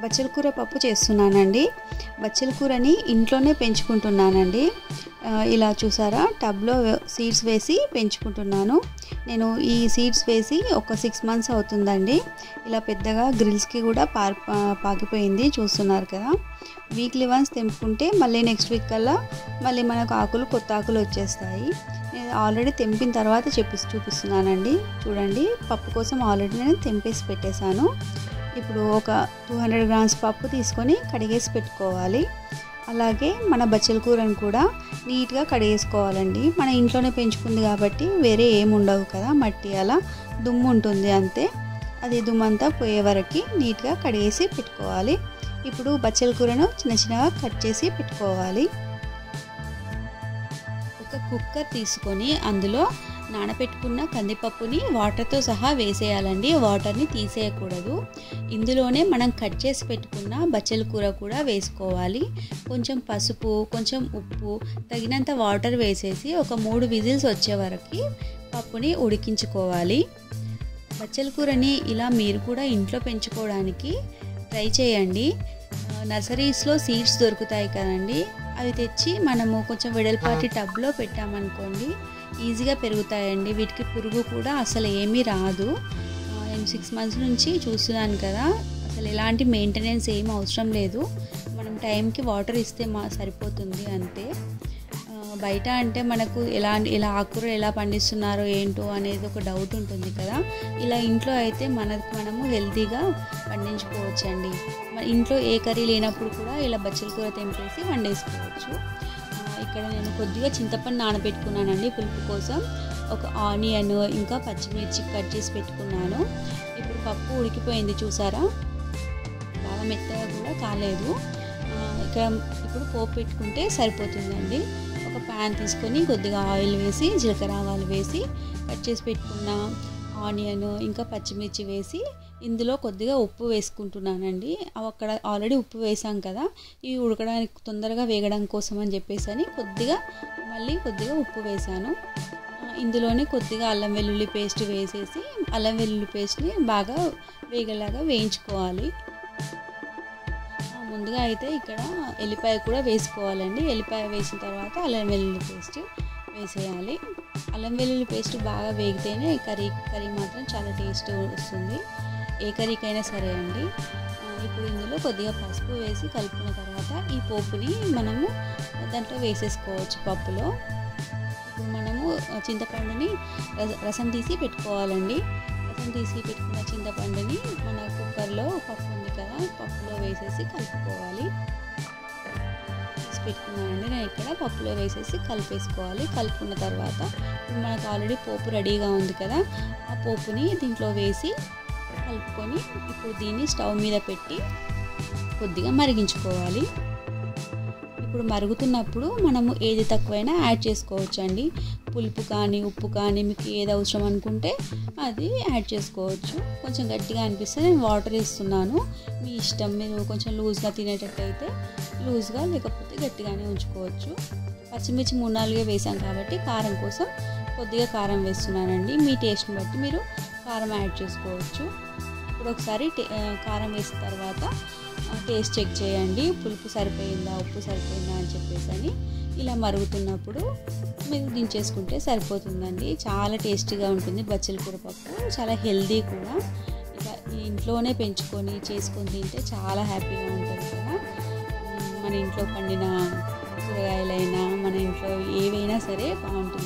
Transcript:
బచ్చల కూర పప్పు చేస్తున్నానండి. బచ్చల కూరని ఇంట్లోనే పెంచుకుంటున్నానండి. ఇలా చూసారా, టబ్లో సీడ్స్ వేసి పెంచుకుంటున్నాను. నేను ఈ సీడ్స్ వేసి ఒక 6 మంత్స్ అవుతుందండి. ఇలా పెద్దగా గ్రిల్స్కి కూడా పాకిపోయింది, చూస్తున్నారు కదా. వీక్లీ వన్స్ తెంపుకుంటే మళ్ళీ నెక్స్ట్ వీక్ కల్లా మళ్ళీ మనకు కొత్త ఆకులు వచ్చేస్తాయి. నేను ఆల్రెడీ తెంపిన తర్వాత చూపిస్తున్నానండి. చూడండి, పప్పు కోసం ఆల్రెడీ నేను తెంపేసి పెట్టేశాను. ఇప్పుడు ఒక 200 గ్రామ్స్ పప్పు తీసుకొని కడిగేసి పెట్టుకోవాలి. అలాగే మన బచ్చల కూరను కూడా నీట్గా కడిగేసుకోవాలండి. మన ఇంట్లోనే పెంచుకుంది కాబట్టి వేరే ఏమి ఉండవు కదా, మట్టి అలా దుమ్ము ఉంటుంది అంతే. అది దుమ్మంతా పోయే వరకు నీట్గా కడిగేసి పెట్టుకోవాలి. ఇప్పుడు బచ్చల కూరను చిన్నగా కట్ చేసి పెట్టుకోవాలి. ఒక కుక్కర్ తీసుకొని అందులో నానబెట్టుకున్న కందిపప్పుని వాటర్తో సహా వేసేయాలండి. వాటర్ని తీసేయకూడదు. ఇందులోనే మనం కట్ చేసి పెట్టుకున్న బచ్చల కూర కూడా వేసుకోవాలి. కొంచెం పసుపు, కొంచెం ఉప్పు, తగినంత వాటర్ వేసేసి ఒక 3 విజిల్స్ వచ్చే వరకు పప్పుని ఉడికించుకోవాలి. బచ్చల కూరని ఇలా మీరు కూడా ఇంట్లో పెంచుకోవడానికి ట్రై చేయండి. నర్సరీస్లో సీడ్స్ దొరుకుతాయి కదండి, అవి తెచ్చి మనము కొంచెం వెడల్పాటి టబ్లో పెట్టామనుకోండి, ఈజీగా పెరుగుతాయండి. వీటికి పురుగు కూడా అసలు ఏమీ రాదు. నేను 6 మంత్స్ నుంచి చూస్తున్నాను కదా, అసలు ఎలాంటి మెయింటెనెన్స్ ఏం అవసరం లేదు. మనం టైంకి వాటర్ ఇస్తే సరిపోతుంది అంతే. బయట అంటే మనకు ఇలా ఆకుకూర ఎలా పండిస్తున్నారో ఏంటో అనేది ఒక డౌట్ ఉంటుంది కదా. ఇలా ఇంట్లో అయితే మనము హెల్తీగా పండించుకోవచ్చండి. ఇంట్లో ఏ కర్రీ లేనప్పుడు కూడా ఇలా బచ్చల కూర తెంపేసి వండేసుకోవచ్చు. ఇక్కడ నేను కొద్దిగా చింతపండు నానబెట్టుకున్నానండి పులుపు కోసం. ఒక ఆనియన్ ఇంకా పచ్చిమిర్చి కట్ చేసి పెట్టుకున్నాను. ఇప్పుడు పప్పు ఉడికిపోయింది, చూసారా, బాగా మెత్తగా కూడా కాలేదు. ఇప్పుడు పోపు పెట్టుకుంటే సరిపోతుందండి. ఒక ప్యాన్ తీసుకొని కొద్దిగా ఆయిల్ వేసి జీలకర్ర ఆవాలు వేసి కట్ చేసి పెట్టుకున్న ఆనియన్ ఇంకా పచ్చిమిర్చి వేసి ఇందులో కొద్దిగా ఉప్పు వేసుకుంటున్నానండి. అక్కడ ఆల్రెడీ ఉప్పు వేసాం కదా, ఇవి ఉడకడానికి తొందరగా వేగడం కోసం అని చెప్పేసి కొద్దిగా ఉప్పు వేసాను. ఇందులోనే కొద్దిగా అల్లం వెల్లుల్లి పేస్ట్ వేసేసి అల్లం వెల్లుల్లి పేస్ట్ని బాగా వేగేలాగా వేయించుకోవాలి. ముందుగా అయితే ఇక్కడ ఎల్లిపాయ కూడా వేసుకోవాలండి. ఎల్లిపాయ వేసిన తర్వాత అల్లం వెల్లుల్లి పేస్ట్ వేసేయాలి. అల్లం వెల్లుల్లి పేస్ట్ బాగా వేగితేనే కర్రీ మాత్రం చాలా టేస్ట్ వస్తుంది, ఏ కర్రీకైనా సరే అండి. ఇప్పుడు ఇందులో కొద్దిగా పసుపు వేసి కలుపుకున్న తర్వాత ఈ పోపుని మనము దాంట్లో వేసేసుకోవచ్చు పప్పులో. ఇప్పుడు మనము చింతపండుని రసం తీసి పెట్టుకోవాలండి. రసం తీసి పెట్టుకున్న చింతపండుని మన కుక్కర్లో పప్పు ఉంది కదా, పప్పులో వేసేసి కలుపుకోవాలి. పెట్టుకున్నానండి నేను ఇక్కడ పప్పులో వేసేసి కలిపేసుకోవాలి. కలుపుకున్న తర్వాత మనకు ఆల్రెడీ పోపు రెడీగా ఉంది కదా, ఆ పోపుని దీంట్లో వేసి కలుపుకొని ఇప్పుడు దీన్ని స్టవ్ మీద పెట్టి కొద్దిగా మరిగించుకోవాలి. ఇప్పుడు మరుగుతున్నప్పుడు మనము ఏది తక్కువైనా యాడ్ చేసుకోవచ్చు అండి. పులుపు కానీ ఉప్పు కానీ మీకు ఏది అవసరం అనుకుంటే అది యాడ్ చేసుకోవచ్చు. కొంచెం గట్టిగా అనిపిస్తే నేను వాటర్ వేస్తున్నాను, మీ ఇష్టం. మీరు కొంచెం లూజ్గా తినేటట్టయితే లూజ్గా, లేకపోతే గట్టిగానే ఉంచుకోవచ్చు. పచ్చిమిర్చి 3-4 వేసాం కాబట్టి కారం కోసం కొద్దిగా కారం వేస్తున్నానండి. మీ టేస్ట్ని బట్టి మీరు కారం యాడ్ చేసుకోవచ్చు. ఇప్పుడు ఒకసారి కారం వేసిన తర్వాత టేస్ట్ చెక్ చేయండి, పులుపు సరిపోయిందా ఉప్పు సరిపోయిందా అని చెప్పేసి. ఇలా మరుగుతున్నప్పుడు మీరు దించేసుకుంటే సరిపోతుందండి. చాలా టేస్టీగా ఉంటుంది బచ్చల కూర పప్పు, చాలా హెల్దీ కూడా. ఇలా ఇంట్లోనే పెంచుకొని చేసుకొని తింటే చాలా హ్యాపీగా ఉంటుంది కదా. మన ఇంట్లో పండిన కూరగాయలైనా మన ఇంట్లో ఏవైనా సరే బాగుంటుంది.